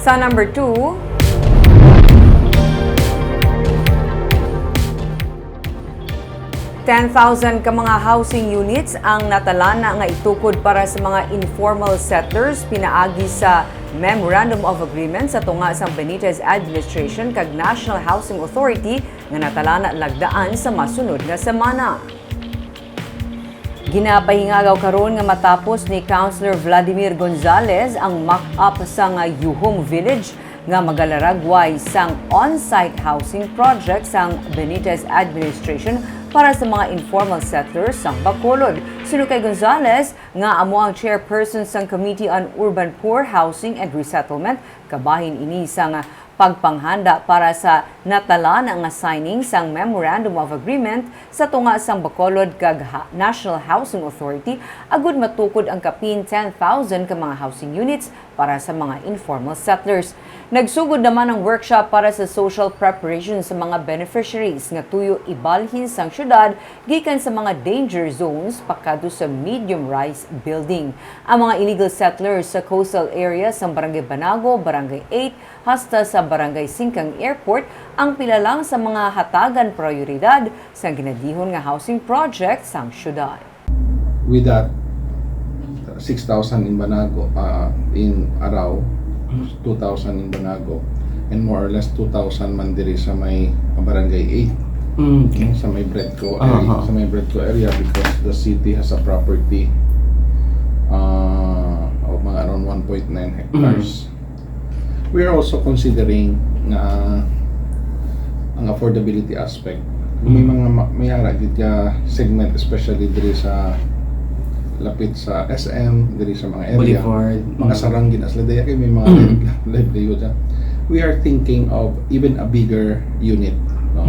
Sa number 2, $10,000 ka mga housing units ang natalana nga itukod para sa mga informal settlers pinaagi sa Memorandum of Agreement sa tunga sa Benitez Administration kag National Housing Authority nga natalana lagdaan sa masunod nga semana. Ginapahingagaw karon nga matapos ni Councilor Vladimir Gonzalez ang mock-up sa nga Yuhong Village nga magalaragway sang on-site housing project sang Benitez Administration para sa mga informal settlers sa Bacolod. Sino kay Gonzalez nga amo ang chairperson sang Committee on Urban Poor Housing and Resettlement, kabahin ini sang pagpanghanda para sa natalana nga signing sang Memorandum of Agreement sa tunga sang Bacolod kag National Housing Authority agud matukod ang kapin 10,000 ka mga housing units para sa mga informal settlers. Nagsugod naman ang workshop para sa social preparation sa mga beneficiaries nga tuyo ibalhin sang syudad gikan sa mga danger zones pakadto sa medium-rise building. Ang mga illegal settlers sa coastal area sa Barangay Banago, Barangay 8 hasta sa Barangay Singkang Airport ang pila lang sa mga hatagan prioridad sa ginadihon nga housing project sang syudad. With that, 6,000 in Banago, in Arao, 2,000 in Banago, and more or less 2,000 man diri sa may Barangay 8. Okay. Sa may Breadco area, sa may Breadco area because the city has a property of mga around 1.9 hectares. We are also considering ang affordability aspect. May mga mayara gid ka segment especially diri sa lapit sa SM, diri sa mga area, Boulevard, mga saranggin as ladaya kay may mga livelihood. We are thinking of even a bigger unit, no?